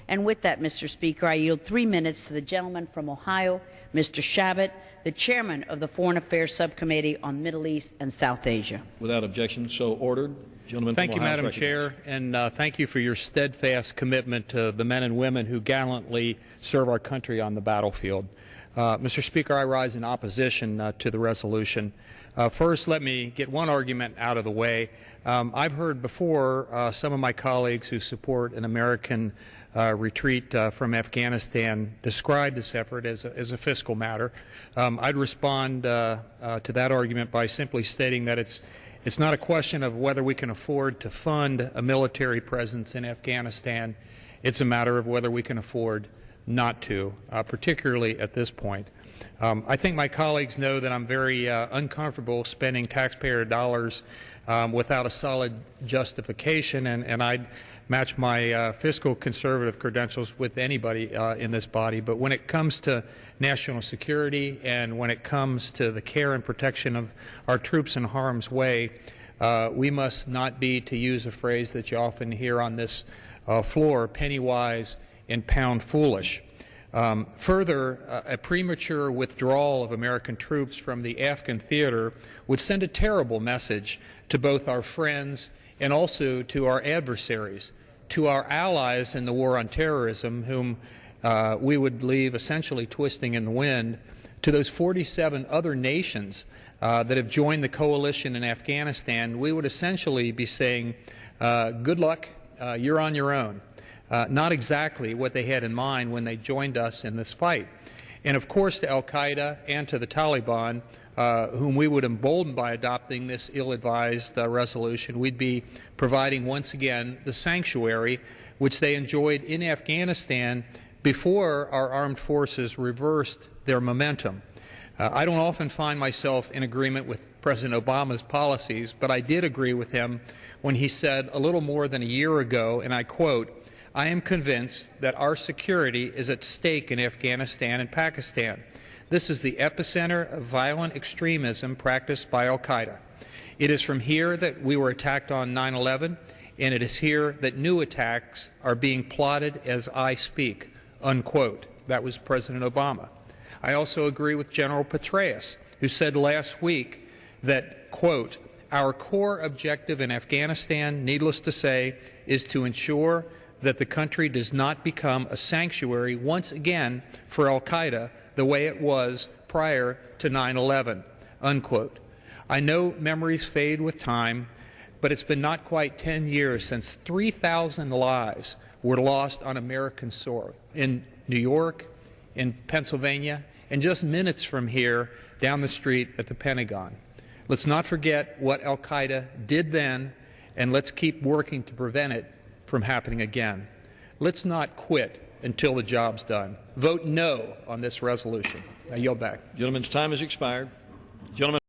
And with that, Mr. Speaker, I yield 3 minutes to the gentleman from Ohio, Mr. Shabbat, the chairman of the Foreign Affairs Subcommittee on Middle East and South Asia. Without objection, so ordered. Gentleman Thank from you, Ohio Madam Chair, and thank you for your steadfast commitment to the men and women who gallantly serve our country on the battlefield. Mr. Speaker, I rise in opposition to the resolution. First, let me get one argument out of the way. I've heard before some of my colleagues who support an American retreat from Afghanistan describe this effort as a fiscal matter. I'd respond to that argument by simply stating that it's not a question of whether we can afford to fund a military presence in Afghanistan. It's a matter of whether we can afford not to, particularly at this point. I think my colleagues know that I'm very uncomfortable spending taxpayer dollars without a solid justification, and I'd match my fiscal conservative credentials with anybody in this body. But when it comes to national security and when it comes to the care and protection of our troops in harm's way, we must not be, to use a phrase that you often hear on this floor, penny wise and pound foolish. Further, a premature withdrawal of American troops from the Afghan theater would send a terrible message to both our friends and also to our adversaries, to our allies in the war on terrorism, whom we would leave essentially twisting in the wind, to those 47 other nations that have joined the coalition in Afghanistan. We would essentially be saying, good luck, you're on your own. Not exactly what they had in mind when they joined us in this fight. And of course to al-Qaeda and to the Taliban, whom we would embolden by adopting this ill-advised resolution, we'd be providing once again the sanctuary which they enjoyed in Afghanistan before our armed forces reversed their momentum. I don't often find myself in agreement with President Obama's policies, but I did agree with him when he said a little more than a year ago, and I quote, "I am convinced that our security is at stake in Afghanistan and Pakistan. This is the epicenter of violent extremism practiced by al-Qaeda. It is from here that we were attacked on 9/11, and it is here that new attacks are being plotted as I speak," unquote. That was President Obama. I also agree with General Petraeus, who said last week that, quote, "Our core objective in Afghanistan, needless to say, is to ensure that the country does not become a sanctuary once again for al-Qaeda the way it was prior to 9/11, unquote. I know memories fade with time, but it's been not quite 10 years since 3,000 lives were lost on American soil in New York, in Pennsylvania, and just minutes from here down the street at the Pentagon. Let's not forget what al-Qaeda did then, and let's keep working to prevent it from happening again. Let's not quit until the job's done. Vote no on this resolution. I yield back. Gentleman's time has expired. Gentleman